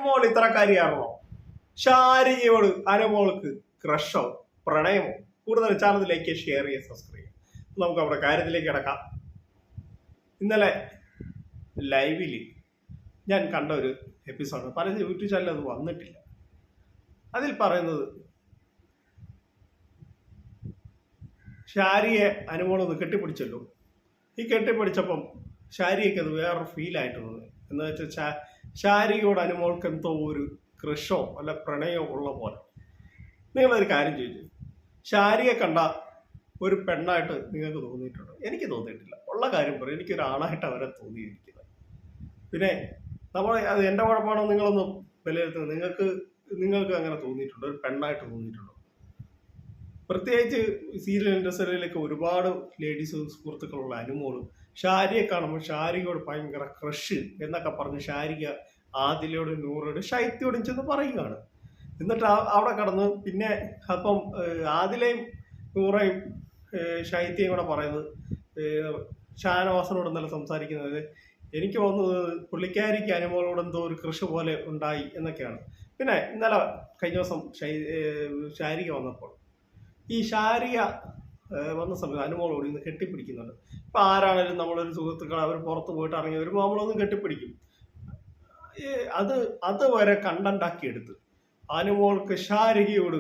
അനുമോൾ ഇത്രക്കാരിയാണോ? ശാരികയോട് അനുമോൾക്ക് ക്രഷോ പ്രണയമോ? കൂടുതൽ channel like share ചെയ്യുക subscribe ചെയ്യുക. നമുക്ക് നമ്മുടെ കാര്യത്തിലേക്ക് കിടക്കാം. ഇന്നലെ ലൈവിൽ ഞാൻ കണ്ട ഒരു എപ്പിസോഡ്, പല യൂട്യൂബ് ചാനലിൽ അത് വന്നിട്ടില്ല. അതിൽ പറയുന്നത് ഷാരിയെ അനുമോളൊന്ന് കെട്ടിപ്പിടിച്ചല്ലോ. ഈ കെട്ടിപ്പിടിച്ചപ്പം ഷാരിയക്ക് അത് വേറൊരു ഫീലായിട്ട് തോന്നി. എന്ന് വെച്ചാൽ ഷാരികയോട് അനുമോൾക്ക് എന്തോ ഒരു ക്രഷോ അല്ല പ്രണയമോ ഉള്ള പോലെ. നിങ്ങളൊരു കാര്യം ചോദിച്ചു, ഷാരിയെ കണ്ട ഒരു പെണ്ണായിട്ട് നിങ്ങൾക്ക് തോന്നിയിട്ടുണ്ടോ? എനിക്ക് തോന്നിയിട്ടില്ല. ഉള്ള കാര്യം പറയും, എനിക്കൊരു ആണായിട്ട് അവരെ തോന്നിയിരിക്കുന്നത്. പിന്നെ അത് എൻ്റെ കുഴപ്പമാണോ നിങ്ങളൊന്ന് വിലയിരുത്തുന്നത്? നിങ്ങൾക്ക് അങ്ങനെ തോന്നിയിട്ടുണ്ടോ? ഒരു പെണ്ണായിട്ട് തോന്നിയിട്ടുണ്ടോ? പ്രത്യേകിച്ച് സീരിയൽ ഇൻഡസ്ട്രിയിലേക്ക് ഒരുപാട് ലേഡീസ് സുഹൃത്തുക്കളുള്ള അനുമോളും ഷാരിയെ കാണുമ്പോൾ ഷാരികയോട് ഭയങ്കര ക്രഷ് എന്നൊക്കെ പറഞ്ഞ് ഷാരിക ആദിലയോടും നൂറോടും ശൈത്യോടും ചെന്ന് പറയുകയാണ്. എന്നിട്ട് അവിടെ കടന്ന് പിന്നെ അപ്പം ആദിലയും നൂറയും ശൈത്യയും കൂടെ പറയുന്നത് ഷാനവാസനോട് ഇന്നലെ സംസാരിക്കുന്നത് എനിക്ക് തോന്നുന്നത് പുള്ളിക്കാരിക്ക് അനുമോളോട് എന്തോ ഒരു ക്രഷ് പോലെ ഉണ്ടായി എന്നൊക്കെയാണ്. പിന്നെ ഇന്നലെ കഴിഞ്ഞ ദിവസം ഷാരിക വന്നപ്പോൾ ഈ ഷാരിക വന്ന സമയത്ത് അനുമോളോട് ഇന്ന് കെട്ടിപ്പിടിക്കുന്നുണ്ട്. ഇപ്പം ആരാണെങ്കിലും നമ്മളൊരു സുഹൃത്തുക്കൾ അവർ പുറത്ത് പോയിട്ട് ഇറങ്ങി വരുമ്പോൾ നമ്മളൊന്ന് കെട്ടിപ്പിടിക്കും. അത് വരെ കണ്ടന്റാക്കി എടുത്ത് അനുമോൾക്ക് ഷാരികയോട്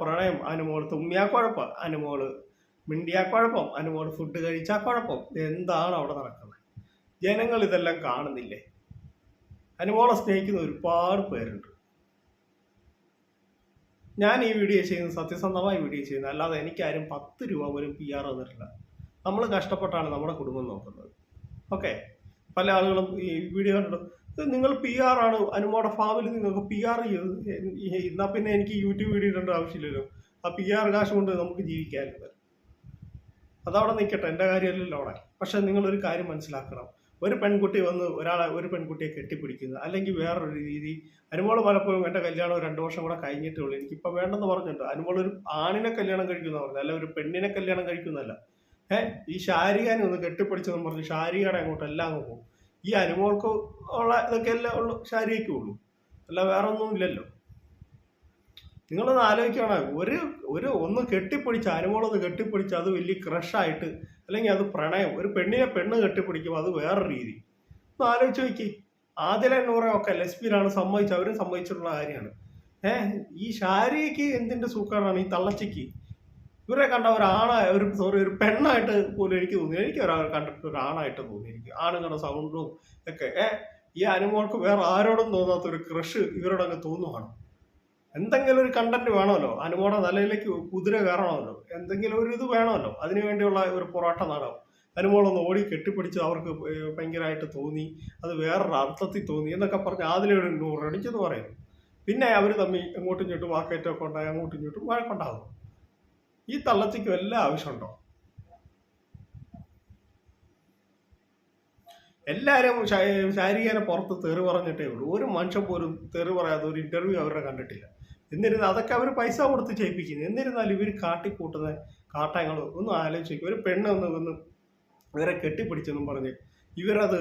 പ്രണയം, അനുമോൾ തുമ്മിയാക്കുഴപ്പം, അനുമോള് മിണ്ടിയാക്കുഴപ്പം, അനുമോൾ ഫുഡ് കഴിച്ചാൽ കുഴപ്പം. എന്താണ് അവിടെ നടക്കുന്നത്? ജനങ്ങൾ ഇതെല്ലാം കാണുന്നില്ലേ? അനുമോളെ സ്നേഹിക്കുന്ന ഒരുപാട് പേരുണ്ട്. ഞാൻ ഈ വീഡിയോ ചെയ്യുന്നത് സത്യസന്ധമായി വീഡിയോ ചെയ്യുന്നത്, അല്ലാതെ എനിക്കാരും 10 രൂപ പോലും PR തന്നിട്ടില്ല. നമ്മൾ കഷ്ടപ്പെട്ടാണ് നമ്മുടെ കുടുംബം നോക്കുന്നത്. ഓക്കെ, പല ആളുകളും ഈ വീഡിയോ കണ്ടിട്ട് നിങ്ങൾ PR ആണ്, അനുമോടെ ഫാമിലി നിങ്ങൾക്ക് PR ചെയ്ത് എന്നാൽ പിന്നെ എനിക്ക് യൂട്യൂബ് വീഡിയോ ഇടേണ്ട ആവശ്യമില്ലല്ലോ. ആ PR കാശ് കൊണ്ട് നമുക്ക് ജീവിക്കാമല്ലോ. അതവിടെ നിൽക്കട്ടെ, എൻ്റെ കാര്യമല്ലല്ലോ അവിടെ. പക്ഷെ നിങ്ങളൊരു കാര്യം മനസ്സിലാക്കണം, ഒരു പെൺകുട്ടി വന്ന് ഒരു പെൺകുട്ടിയെ കെട്ടിപ്പിടിക്കുന്നത് അല്ലെങ്കിൽ വേറൊരു രീതി. അനുമോൾ പലപ്പോഴും എൻ്റെ കല്യാണം 2 വർഷം കൂടെ കഴിഞ്ഞിട്ടേ ഉള്ളൂ, എനിക്കിപ്പോൾ വേണ്ടെന്ന് പറഞ്ഞിട്ടുണ്ട്. അനുമോൾ ഒരു ആണിനെ കല്യാണം കഴിക്കുന്ന പറഞ്ഞത്, അല്ല ഒരു പെണ്ണിനെ കല്യാണം കഴിക്കുന്നതല്ല. ഈ ഷാരികാനെ ഒന്ന് കെട്ടിപ്പിടിച്ചെന്ന് പറഞ്ഞ് ഷാരികയുടെ അങ്ങോട്ടെല്ലാം അങ്ങ് പോകും. ഈ അനുമോൾക്ക് ഉള്ള ഇതൊക്കെ എല്ലാം ഉള്ളു ഷാരികയ്ക്കും ഉള്ളൂ, അല്ല വേറെ ഒന്നും ഇല്ലല്ലോ. നിങ്ങളൊന്ന് ആലോചിക്കണം, ഒന്ന് കെട്ടിപ്പിടിച്ച് അനുമോളൊന്ന് കെട്ടിപ്പിടിച്ച് അത് വലിയ ക്രഷായിട്ട് അല്ലെങ്കിൽ അത് പ്രണയം, ഒരു പെണ്ണ് കെട്ടിപ്പിടിക്കുമ്പോൾ അത് വേറെ രീതി. ഒന്ന് ആലോചിച്ച് നോക്കി. ആദില നൂറയൊക്കെ ലെസ്ബിയനാണ്, അവരും സമ്മതിച്ചിട്ടുള്ള കാര്യമാണ്. ഈ ഷാരികയ്ക്ക് എന്തിന്റെ സൂക്കാറാണ് ഈ തള്ളച്ചിക്ക്? ഇവരെ കണ്ട ഒരു പെണ്ണായിട്ട് പോലും എനിക്ക് തോന്നി. എനിക്ക് ഒരാളെ കണ്ടിട്ട് ഒരു ആണായിട്ട് തോന്നി. എനിക്ക് ആണുങ്ങളുടെ സൗണ്ടും ഒക്കെ. ഈ അനുമോൾക്ക് വേറെ ആരോടും തോന്നാത്തൊരു ക്രഷ് ഇവരോടങ്ങ് തോന്നുവാണ്. എന്തെങ്കിലും ഒരു കണ്ടന്റ് വേണമല്ലോ, അനുമോടെ നിലയിലേക്ക് കുതിര കയറണമല്ലോ, എന്തെങ്കിലും ഒരു ഇത് വേണമല്ലോ. അതിനുവേണ്ടിയുള്ള ഒരു പൊറാട്ട നാടകം. അനുമോളൊന്ന് ഓടി കെട്ടിപ്പിടിച്ച് അവർക്ക് ഭയങ്കരമായിട്ട് തോന്നി, അത് വേറൊരു അർത്ഥത്തിൽ തോന്നി എന്നൊക്കെ പറഞ്ഞ് ആദിലയോട് നൂറടിച്ചെന്ന് പറയുന്നു. പിന്നെ അവർ തമ്മിൽ അങ്ങോട്ടും ഇങ്ങോട്ടും വാക്കേറ്റമൊക്കെ ഉണ്ടായി, അങ്ങോട്ടും ഇങ്ങോട്ടും വഴക്കുണ്ടാകും. ഈ തള്ളച്ചിക്ക് വല്ല ആവശ്യമുണ്ടോ? എല്ലാവരും ശാരീരികനെ പുറത്ത് തെറി പറഞ്ഞിട്ടേ ഉള്ളൂ. ഒരു മനുഷ്യൻ പോലും തെറി പറയാതെ ഒരു ഇന്റർവ്യൂ അവരുടെ കണ്ടിട്ടില്ല. എന്നിരുന്നാൽ അതൊക്കെ അവർ പൈസ കൊടുത്ത് ചെയ്യിപ്പിക്കുന്നു. എന്നിരുന്നാലും ഇവർ കാട്ടിക്കൂട്ടുന്ന കാട്ടങ്ങൾ ഒന്നും ആലോചിക്കും. ഒരു പെണ്ണ് ഒന്ന് ഇവരെ കെട്ടിപ്പിടിച്ചെന്നും പറഞ്ഞ് ഇവരത്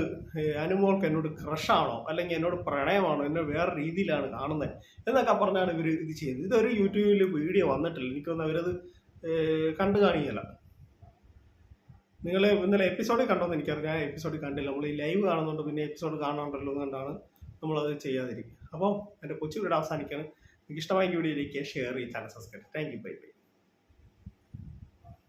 അനുമോൾക്ക് എന്നോട് ക്രഷാണോ അല്ലെങ്കിൽ എന്നോട് പ്രണയമാണോ, എന്നെ വേറെ രീതിയിലാണ് കാണുന്നത് എന്നൊക്കെ പറഞ്ഞാണ് ഇവർ ഇത് ചെയ്യുന്നത്. ഇതൊരു യൂട്യൂബിൽ വീഡിയോ വന്നിട്ടില്ല, എനിക്കൊന്നും അവരത് കണ്ടു കാണിക്കല. നിങ്ങൾ ഇന്നലെ എപ്പിസോഡിൽ കണ്ടോന്ന് എനിക്കറിയാം, ഞാൻ എപ്പിസോഡിൽ കണ്ടില്ല. നമ്മൾ ഈ ലൈവ് കാണുന്നുണ്ട്, പിന്നെ എപ്പിസോഡ് കാണാണ്ടല്ലോ എന്നുകൊണ്ടാണ് നമ്മളത് ചെയ്യാതിരിക്കുക. അപ്പോൾ എൻ്റെ കൊച്ചു വീഡിയോ അവസാനിക്കാണ്. നിങ്ങൾക്ക് ഇഷ്ടമായ വീഡിയോയിലേക്ക് ഷെയർ ചെയ്ത് channel subscribe. Thank you, bye bye.